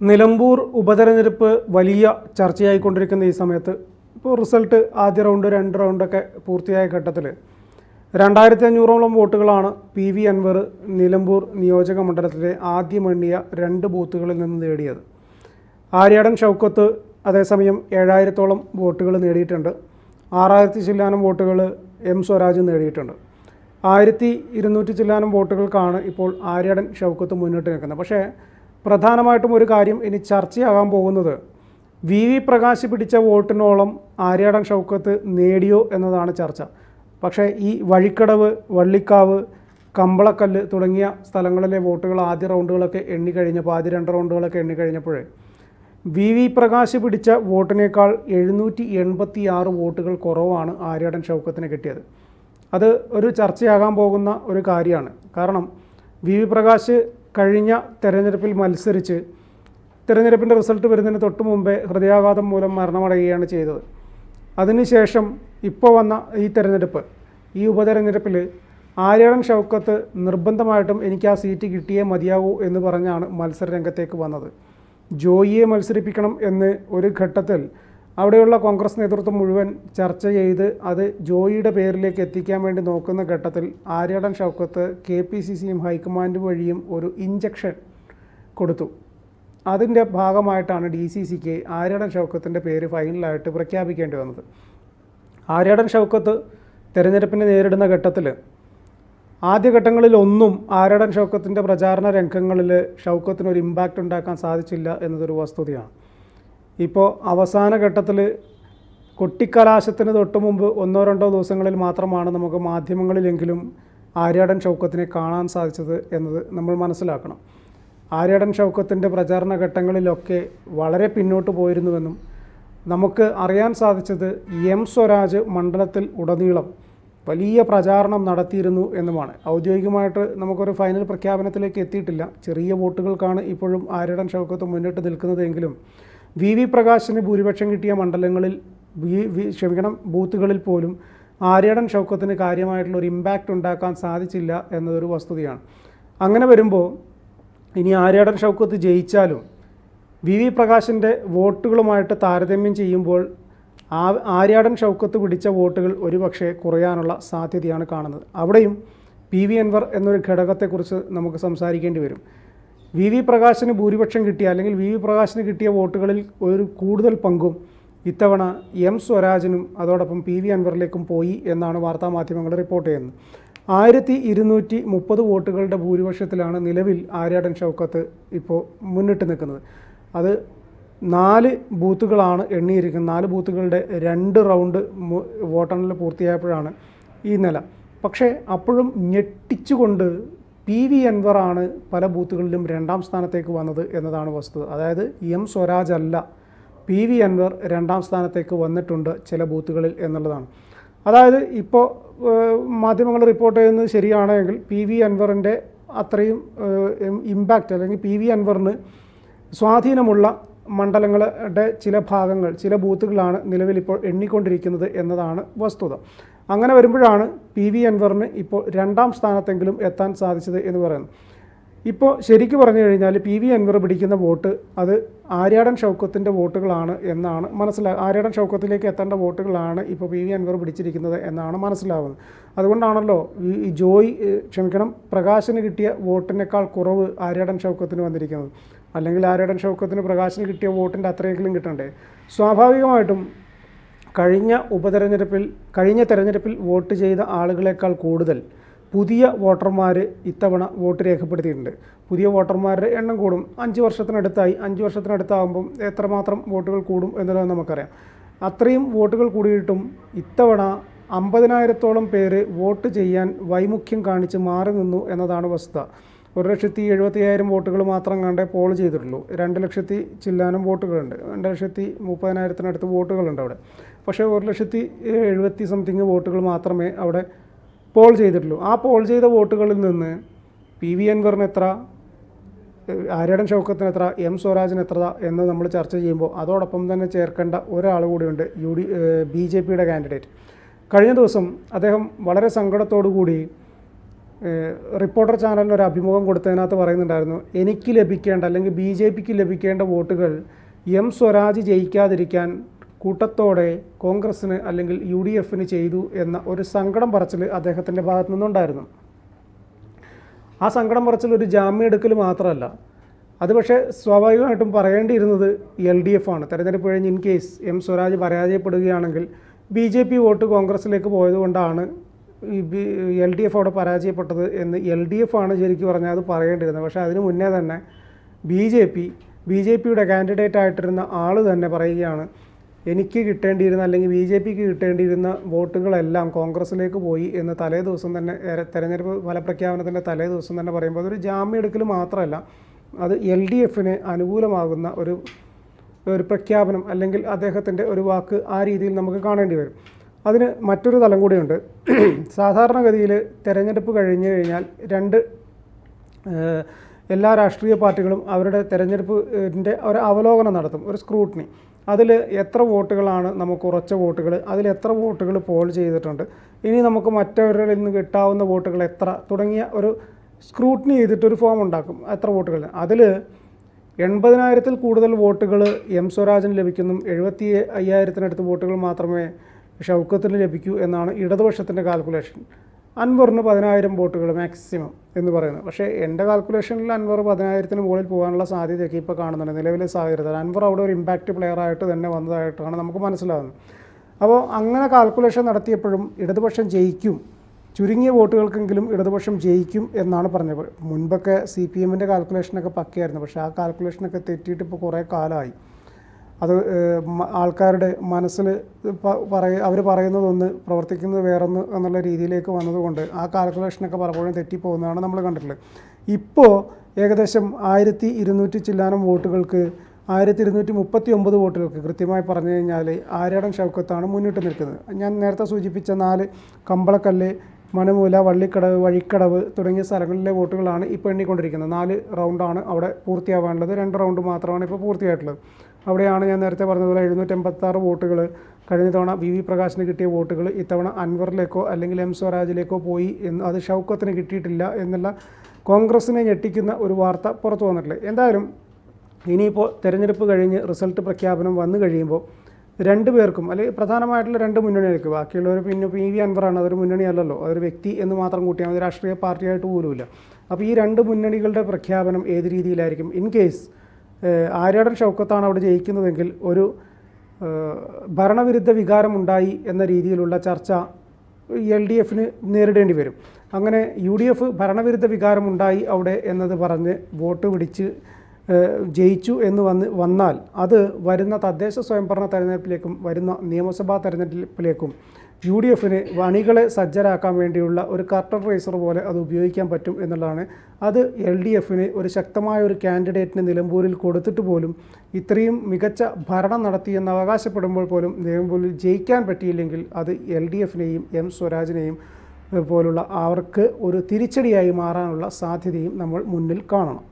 നിലമ്പൂർ ഉപതെരഞ്ഞെടുപ്പ് വലിയ ചർച്ചയായിക്കൊണ്ടിരിക്കുന്ന ഈ സമയത്ത് ഇപ്പോൾ റിസൾട്ട് ആദ്യ റൗണ്ട് 2 റൗണ്ടൊക്കെ പൂർത്തിയായ ഘട്ടത്തിൽ 2500ഓളം വോട്ടുകളാണ് PV അൻവർ നിലമ്പൂർ നിയോജക മണ്ഡലത്തിലെ ആദ്യം എണ്ണിയ 2 ബൂത്തുകളിൽ നിന്ന് നേടിയത്. ആര്യാടൻ ഷൗക്കത്ത് അതേസമയം 7000ഓളം വോട്ടുകൾ നേടിയിട്ടുണ്ട്. 6000 ചില്ലാനം വോട്ടുകൾ M സ്വരാജ് നേടിയിട്ടുണ്ട്. 1200 ചില്ലാനം വോട്ടുകൾക്കാണ് ഇപ്പോൾ ആര്യാടൻ ഷൗക്കത്ത് മുന്നിട്ട് നിൽക്കുന്നത്. പക്ഷേ പ്രധാനമായിട്ടും ഒരു കാര്യം ഇനി ചർച്ചയാകാൻ പോകുന്നത് VV പ്രകാശ് പിടിച്ച വോട്ടിനോളം ആര്യാടൻ ഷൗക്കത്ത് നേടിയോ എന്നതാണ് ചർച്ച. പക്ഷേ ഈ വഴിക്കടവ്, വള്ളിക്കാവ്, കമ്പളക്കല്ല് തുടങ്ങിയ സ്ഥലങ്ങളിലെ വോട്ടുകൾ ആദ്യ റൗണ്ടുകളൊക്കെ എണ്ണിക്കഴിഞ്ഞപ്പോൾ ആദ്യ 2 റൗണ്ടുകളൊക്കെ എണ്ണിക്കഴിഞ്ഞപ്പോൾ VV പ്രകാശ് പിടിച്ച വോട്ടിനേക്കാൾ 786 വോട്ടുകൾ കുറവാണ് ആര്യാടൻ ഷൗക്കത്തിന് കിട്ടിയത്. അത് ഒരു ചർച്ചയാകാൻ പോകുന്ന ഒരു കാര്യമാണ്. കാരണം VV പ്രകാശ് കഴിഞ്ഞ തെരഞ്ഞെടുപ്പിൽ മത്സരിച്ച് തെരഞ്ഞെടുപ്പിൻ്റെ റിസൾട്ട് വരുന്നതിന് തൊട്ട് മുമ്പേ ഹൃദയാഘാതം മൂലം മരണമടയുകയാണ് ചെയ്തത്. അതിനുശേഷം ഇപ്പോൾ വന്ന ഈ തെരഞ്ഞെടുപ്പ്, ഈ ഉപതെരഞ്ഞെടുപ്പിൽ ആര്യാടൻ ഷൗക്കത്ത് നിർബന്ധമായിട്ടും എനിക്ക് ആ സീറ്റ് കിട്ടിയേ മതിയാകൂ എന്ന് പറഞ്ഞാണ് മത്സര രംഗത്തേക്ക് വന്നത്. ജോയിയെ മത്സരിപ്പിക്കണം എന്ന് ഒരു ഘട്ടത്തിൽ അവിടെയുള്ള കോൺഗ്രസ് നേതൃത്വം മുഴുവൻ ചർച്ച ചെയ്ത് അത് ജോയിയുടെ പേരിലേക്ക് എത്തിക്കാൻ വേണ്ടി നോക്കുന്ന ഘട്ടത്തിൽ ആര്യാടൻ ഷൗക്കത്ത് KPCCയും ഹൈക്കമാൻഡ് വഴിയും ഒരു ഇഞ്ചക്ഷൻ കൊടുത്തു. അതിൻ്റെ ഭാഗമായിട്ടാണ് DCCക്ക് ആര്യാടൻ ഷൗക്കത്തിൻ്റെ പേര് ഫൈനലായിട്ട് പ്രഖ്യാപിക്കേണ്ടി വന്നത്. ആര്യാടൻ ഷൗക്കത്ത് തെരഞ്ഞെടുപ്പിനെ നേരിടുന്ന ഘട്ടത്തിൽ ആദ്യഘട്ടങ്ങളിലൊന്നും ആര്യാടൻ ഷൗക്കത്തിൻ്റെ പ്രചാരണ രംഗങ്ങളിൽ ഷൗക്കത്തിനൊരു ഇമ്പാക്റ്റ് ഉണ്ടാക്കാൻ സാധിച്ചില്ല എന്നതൊരു വസ്തുതയാണ്. ഇപ്പോൾ അവസാന ഘട്ടത്തിൽ കൊട്ടിക്കലാശത്തിന് തൊട്ട് മുമ്പ് 1-2 ദിവസങ്ങളിൽ മാത്രമാണ് നമുക്ക് മാധ്യമങ്ങളിലെങ്കിലും ആര്യാടൻ ഷൗക്കത്തിനെ കാണാൻ സാധിച്ചത് എന്നത് നമ്മൾ മനസ്സിലാക്കണം. ആര്യാടൻ ഷൗക്കത്തിൻ്റെ പ്രചാരണ ഘട്ടങ്ങളിലൊക്കെ വളരെ പിന്നോട്ട് പോയിരുന്നുവെന്നും നമുക്ക് അറിയാൻ സാധിച്ചത് M സ്വരാജ് മണ്ഡലത്തിൽ ഉടനീളം വലിയ പ്രചാരണം നടത്തിയിരുന്നു എന്നുമാണ്. ഔദ്യോഗികമായിട്ട് നമുക്കൊരു ഫൈനൽ പ്രഖ്യാപനത്തിലേക്ക് എത്തിയിട്ടില്ല. ചെറിയ വോട്ടുകൾക്കാണ് ഇപ്പോഴും ആര്യാടൻ ഷൗക്കത്ത് മുന്നിട്ട് നിൽക്കുന്നതെങ്കിലും VV പ്രകാശിന് ഭൂരിപക്ഷം കിട്ടിയ മണ്ഡലങ്ങളിൽ ബൂത്തുകളിൽ പോലും ആര്യാടൻ ഷൗക്കത്തിന് കാര്യമായിട്ടുള്ളൊരു ഇമ്പാക്റ്റ് ഉണ്ടാക്കാൻ സാധിച്ചില്ല എന്നതൊരു വസ്തുതയാണ്. അങ്ങനെ വരുമ്പോൾ ഇനി ആര്യാടൻ ഷൗക്കത്ത് ജയിച്ചാലും VV പ്രകാശിൻ്റെ വോട്ടുകളുമായിട്ട് താരതമ്യം ചെയ്യുമ്പോൾ ആര്യാടൻ ഷൗക്കത്ത് പിടിച്ച വോട്ടുകൾ ഒരുപക്ഷെ കുറയാനുള്ള സാധ്യതയാണ് കാണുന്നത്. അവിടെയും PV അൻവർ എന്നൊരു ഘടകത്തെക്കുറിച്ച് നമുക്ക് സംസാരിക്കേണ്ടി വരും. VV പ്രകാശിന് ഭൂരിപക്ഷം കിട്ടിയ അല്ലെങ്കിൽ VV പ്രകാശിന് കിട്ടിയ വോട്ടുകളിൽ ഒരു കൂടുതൽ പങ്കും ഇത്തവണ M സ്വരാജിനും അതോടൊപ്പം PV അൻവറിലേക്കും പോയി എന്നാണ് വാർത്താമാധ്യമങ്ങൾ റിപ്പോർട്ട് ചെയ്യുന്നത്. 1230 വോട്ടുകളുടെ ഭൂരിപക്ഷത്തിലാണ് നിലവിൽ ആര്യാടൻ ഷൗക്കത്ത് ഇപ്പോൾ മുന്നിട്ട് നിൽക്കുന്നത്. അത് 4 ബൂത്തുകളാണ് എണ്ണിയിരിക്കുന്നത്. 4 ബൂത്തുകളുടെ 2 റൗണ്ട് വോട്ടെണ്ണൽ പൂർത്തിയായപ്പോഴാണ് ഈ നില. പക്ഷേ അപ്പോഴും ഞെട്ടിച്ചുകൊണ്ട് PV അൻവറാണ് പല ബൂത്തുകളിലും 2ാം സ്ഥാനത്തേക്ക് വന്നത് എന്നതാണ് വസ്തുത. അതായത് M സ്വരാജ് അല്ല, PV അൻവർ 2ാം സ്ഥാനത്തേക്ക് വന്നിട്ടുണ്ട് ചില ബൂത്തുകളിൽ എന്നുള്ളതാണ്. അതായത് ഇപ്പോൾ മാധ്യമങ്ങൾ റിപ്പോർട്ട് ചെയ്യുന്നത് ശരിയാണെങ്കിൽ PV അൻവറിൻ്റെ അത്രയും ഇമ്പാക്റ്റ് അല്ലെങ്കിൽ PV അൻവറിന് സ്വാധീനമുള്ള മണ്ഡലങ്ങളുടെ ചില ഭാഗങ്ങൾ, ചില ബൂത്തുകളാണ് നിലവിലിപ്പോൾ എണ്ണിക്കൊണ്ടിരിക്കുന്നത് എന്നതാണ് വസ്തുത. അങ്ങനെ വരുമ്പോഴാണ് PV അൻവറിന് ഇപ്പോൾ 2ാം സ്ഥാനത്തെങ്കിലും എത്താൻ സാധിച്ചത് എന്ന് പറയുന്നു. ഇപ്പോൾ ശരിക്കും പറഞ്ഞു കഴിഞ്ഞാൽ PV അൻവർ പിടിക്കുന്ന വോട്ട് അത് ആര്യാടൻ ഷൗക്കത്തിൻ്റെ വോട്ടുകളാണ് എന്നാണ് ആര്യാടൻ ഷൗക്കത്തിലേക്ക് എത്തേണ്ട വോട്ടുകളാണ് ഇപ്പോൾ PV അൻവർ പിടിച്ചിരിക്കുന്നത് എന്നാണ് മനസ്സിലാവുന്നത്. അതുകൊണ്ടാണല്ലോ ഈ പ്രകാശിന് കിട്ടിയ വോട്ടിനേക്കാൾ കുറവ് ആര്യാടൻ ഷൗക്കത്തിന് വന്നിരിക്കുന്നത്. അല്ലെങ്കിൽ ആര്യാടൻ ഷൗക്കത്തിന് പ്രകാശിന് കിട്ടിയ വോട്ടിൻ്റെ അത്രയെങ്കിലും കിട്ടണ്ടേ? സ്വാഭാവികമായിട്ടും കഴിഞ്ഞ തെരഞ്ഞെടുപ്പിൽ വോട്ട് ചെയ്ത ആളുകളെക്കാൾ കൂടുതൽ പുതിയ വോട്ടർമാർ ഇത്തവണ വോട്ട് രേഖപ്പെടുത്തിയിട്ടുണ്ട്. പുതിയ വോട്ടർമാരുടെ എണ്ണം കൂടും. 5 വർഷത്തിനടുത്താകുമ്പം എത്രമാത്രം വോട്ടുകൾ കൂടും എന്നുള്ളത് നമുക്കറിയാം. അത്രയും വോട്ടുകൾ കൂടിയിട്ടും ഇത്തവണ 50,000-ഓളം പേര് വോട്ട് ചെയ്യാൻ വൈമുഖ്യം കാണിച്ച് മാറി നിന്നു എന്നതാണ് വസ്തുത. 1,75,000 വോട്ടുകൾ മാത്രം കണ്ടേ പോൾ ചെയ്തിട്ടുള്ളൂ. 2 ലക്ഷത്തി ചില്ലാനം വോട്ടുകളുണ്ട്. 2,30,000-നടുത്ത് വോട്ടുകളുണ്ട് അവിടെ. പക്ഷേ 1,70,000 സംതിങ് വോട്ടുകൾ മാത്രമേ അവിടെ പോൾ ചെയ്തിട്ടുള്ളൂ. ആ പോൾ ചെയ്ത വോട്ടുകളിൽ നിന്ന് PV അൻവറിന് എത്ര, ആര്യാടൻ ഷൗക്കത്തിന് എത്ര, M സ്വരാജിന് എത്ര എന്ന് നമ്മൾ ചർച്ച ചെയ്യുമ്പോൾ അതോടൊപ്പം തന്നെ ചേർക്കേണ്ട ഒരാൾ കൂടിയുണ്ട്, BJPയുടെ കാൻഡിഡേറ്റ്. കഴിഞ്ഞ ദിവസം അദ്ദേഹം വളരെ സങ്കടത്തോടു കൂടി റിപ്പോർട്ടർ ചാനലിന് ഒരു അഭിമുഖം കൊടുത്തതിനകത്ത് പറയുന്നുണ്ടായിരുന്നു, എനിക്ക് ലഭിക്കേണ്ട അല്ലെങ്കിൽ ബി ജെ പിക്ക് ലഭിക്കേണ്ട വോട്ടുകൾ എം സ്വരാജ് ജയിക്കാതിരിക്കാൻ കൂട്ടത്തോടെ കോൺഗ്രസ്സിന് അല്ലെങ്കിൽ യു ഡി എഫിന് ചെയ്തു എന്ന ഒരു സങ്കടം പറച്ചിൽ അദ്ദേഹത്തിൻ്റെ ഭാഗത്തു നിന്നുണ്ടായിരുന്നു. ആ സങ്കടം പറച്ചിൽ ഒരു ജാമ്യം എടുക്കൽ മാത്രമല്ല, അത് പക്ഷേ സ്വാഭാവികമായിട്ടും പറയേണ്ടിയിരുന്നത് എൽ ഡി എഫ് ആണ്. തെരഞ്ഞെടുപ്പ് കഴിഞ്ഞ് ഇൻ കേസ് എം സ്വരാജ് പരാജയപ്പെടുകയാണെങ്കിൽ ബി ജെ പി വോട്ട് കോൺഗ്രസ്സിലേക്ക് പോയതുകൊണ്ടാണ് ഈ എൽ ഡി എഫ് അവിടെ പരാജയപ്പെട്ടത് എന്ന് എൽ ഡി എഫ് ആണ് ശരിക്കും പറഞ്ഞാൽ അത് പറയേണ്ടിയിരുന്നത്. പക്ഷേ അതിന് മുന്നേ തന്നെ ബി ജെ പിയുടെ കാൻഡിഡേറ്റ് ആയിട്ടിരുന്ന ആൾ തന്നെ പറയുകയാണ്, എനിക്ക് കിട്ടേണ്ടിയിരുന്ന അല്ലെങ്കിൽ ബി ജെ പിക്ക് കിട്ടേണ്ടിയിരുന്ന വോട്ടുകളെല്ലാം കോൺഗ്രസ്സിലേക്ക് പോയി എന്ന് തലേ ദിവസം തന്നെ തെരഞ്ഞെടുപ്പ് ഫലപ്രഖ്യാപനത്തിൻ്റെ തലേ ദിവസം തന്നെ പറയുമ്പോൾ അതൊരു ജാമ്യം എടുക്കൽ മാത്രമല്ല, അത് എൽ ഡി എഫിന് അനുകൂലമാകുന്ന ഒരു പ്രഖ്യാപനം അല്ലെങ്കിൽ അദ്ദേഹത്തിൻ്റെ ഒരു വാക്ക് ആ രീതിയിൽ നമുക്ക് കാണേണ്ടി വരും. അതിന് മറ്റൊരു തലം കൂടിയുണ്ട്. സാധാരണഗതിയിൽ തെരഞ്ഞെടുപ്പ് കഴിഞ്ഞ് കഴിഞ്ഞാൽ എല്ലാ രാഷ്ട്രീയ പാർട്ടികളും അവരുടെ തെരഞ്ഞെടുപ്പിൻ്റെ ഒരു അവലോകനം നടത്തും, ഒരു സ്ക്രൂട്ടിനി. അതിൽ എത്ര വോട്ടുകളാണ് നമുക്ക് ഉറച്ച വോട്ടുകൾ, അതിൽ എത്ര വോട്ടുകൾ പോൾ ചെയ്തിട്ടുണ്ട്, ഇനി നമുക്ക് മറ്റവരിൽ നിന്ന് കിട്ടാവുന്ന വോട്ടുകൾ എത്ര തുടങ്ങിയ ഒരു സ്ക്രൂട്ടിനി ചെയ്തിട്ടൊരു ഫോം ഉണ്ടാക്കും. എത്ര വോട്ടുകൾ, അതിൽ 80,000-ൽ കൂടുതൽ വോട്ടുകൾ എം സ്വരാജിന് ലഭിക്കുന്നു, 75,000-നടുത്ത് വോട്ടുകൾ മാത്രമേ ഷൗക്കത്തിന് ലഭിക്കൂ എന്നാണ് ഇടതുപക്ഷത്തിൻ്റെ കാൽക്കുലേഷൻ. അൻവറിന് 10,000 വോട്ടുകൾ മാക്സിമം എന്ന് പറയുന്നത്. പക്ഷേ എൻ്റെ കാൽക്കുലേഷനിൽ അൻവർ 10,000-ന് മുകളിൽ പോകാനുള്ള സാധ്യതയൊക്കെ ഇപ്പോൾ കാണുന്നുണ്ട് നിലവിലെ സാഹചര്യത്തിൽ. അൻവർ അവിടെ ഒരു ഇമ്പാക്റ്റ് പ്ലെയർ ആയിട്ട് തന്നെ വന്നതായിട്ടാണ് നമുക്ക് മനസ്സിലാകുന്നത്. അപ്പോൾ അങ്ങനെ കാൽക്കുലേഷൻ നടത്തിയപ്പോഴും ഇടതുപക്ഷം ജയിക്കും, ചുരുങ്ങിയ വോട്ടുകൾക്കെങ്കിലും ഇടതുപക്ഷം ജയിക്കും എന്നാണ് പറഞ്ഞത്. മുൻപൊക്കെ സി പി എമ്മിൻ്റെ കാൽക്കുലേഷനൊക്കെ പക്കയായിരുന്നു, പക്ഷേ ആ കാൽക്കുലേഷനൊക്കെ തെറ്റിയിട്ട് ഇപ്പോൾ കുറേ കാലമായി. അത് ആൾക്കാരുടെ മനസ്സിൽ അവർ പറയുന്നതൊന്ന് പ്രവർത്തിക്കുന്നത് വേറൊന്ന് എന്നുള്ള രീതിയിലേക്ക് വന്നതുകൊണ്ട് ആ കാൽക്കുലേഷനൊക്കെ പലപ്പോഴും തെറ്റിപ്പോകുന്നതാണ് നമ്മൾ കണ്ടിട്ടുള്ളത്. ഇപ്പോൾ ഏകദേശം 1,200 ചില്ലാനം വോട്ടുകൾക്ക് 1,239 വോട്ടുകൾക്ക് കൃത്യമായി പറഞ്ഞു കഴിഞ്ഞാൽ ആര്യാടൻ ഷൗക്കത്താണ് മുന്നിട്ട് നിൽക്കുന്നത്. ഞാൻ നേരത്തെ സൂചിപ്പിച്ച 4 കമ്പളക്കല്ല്, മണമൂല, വള്ളിക്കടവ്, വഴിക്കടവ് തുടങ്ങിയ സ്ഥലങ്ങളിലെ വോട്ടുകളാണ് ഇപ്പോൾ എണ്ണിക്കൊണ്ടിരിക്കുന്നത്. 4 റൗണ്ടാണ് അവിടെ പൂർത്തിയാവാനുള്ളത്, 2 റൗണ്ട് മാത്രമാണ് ഇപ്പോൾ പൂർത്തിയായിട്ടുള്ളത്. അവിടെയാണ് ഞാൻ നേരത്തെ പറഞ്ഞതുപോലെ 786 വോട്ടുകൾ കഴിഞ്ഞ തവണ വി പ്രകാശിന് കിട്ടിയ വോട്ടുകൾ ഇത്തവണ അൻവറിലേക്കോ അല്ലെങ്കിൽ എം സ്വരാജിലേക്കോ പോയി എന്ന്, അത് ഷൗക്കത്തിന് കിട്ടിയിട്ടില്ല എന്നുള്ള കോൺഗ്രസിനെ ഞെട്ടിക്കുന്ന ഒരു വാർത്ത പുറത്തു വന്നിട്ടില്ല. എന്തായാലും ഇനിയിപ്പോൾ തെരഞ്ഞെടുപ്പ് കഴിഞ്ഞ് റിസൾട്ട് പ്രഖ്യാപനം വന്നു കഴിയുമ്പോൾ 2 പേർക്കും അല്ലെങ്കിൽ പ്രധാനമായിട്ടുള്ള 2 മുന്നണികൾക്ക്, ബാക്കിയുള്ളവർ പിന്നെ പി വി അൻവറാണ്, അതൊരു മുന്നണിയല്ലല്ലോ, അതൊരു വ്യക്തി എന്ന് മാത്രം കൂട്ടിയാൽ മതി, രാഷ്ട്രീയ പാർട്ടിയായിട്ട് പോലുമില്ല. അപ്പോൾ ഈ 2 മുന്നണികളുടെ പ്രഖ്യാപനം ഏത് രീതിയിലായിരിക്കും? ഇൻ കേസ് ആര്യാടൻ ഷൗക്കത്താണ് അവിടെ ജയിക്കുന്നതെങ്കിൽ ഒരു ഭരണവിരുദ്ധ വികാരമുണ്ടായി എന്ന രീതിയിലുള്ള ചർച്ച എൽ ഡി എഫിന് നേരിടേണ്ടി വരും. അങ്ങനെ യു ഡി എഫ് ഭരണവിരുദ്ധ വികാരമുണ്ടായി അവിടെ എന്നത് പറഞ്ഞ് വോട്ട് പിടിച്ച് ജയിച്ചു എന്ന് വന്നാൽ അത് വരുന്ന തദ്ദേശ സ്വയംഭരണ തെരഞ്ഞെടുപ്പിലേക്കും വരുന്ന നിയമസഭാ തെരഞ്ഞെടുപ്പിലേക്കും യു ഡി എഫിന് അണികളെ സജ്ജരാക്കാൻ വേണ്ടിയുള്ള ഒരു കർട്ടൻ റേസർ പോലെ അത് ഉപയോഗിക്കാൻ പറ്റും എന്നുള്ളതാണ്. അത് എൽ ഡി എഫിന് ഒരു ശക്തമായ ഒരു കാൻഡിഡേറ്റിന് നിലമ്പൂരിൽ കൊടുത്തിട്ട് പോലും ഇത്രയും മികച്ച ഭരണം നടത്തിയെന്ന് അവകാശപ്പെടുമ്പോൾ പോലും നിലമ്പൂരിൽ ജയിക്കാൻ പറ്റിയില്ലെങ്കിൽ അത് എൽ ഡി എഫിനെയും എം സ്വരാജിനെയും പോലുള്ള അവർക്ക് ഒരു തിരിച്ചടിയായി മാറാനുള്ള സാധ്യതയും നമ്മൾ മുന്നിൽ കാണണം.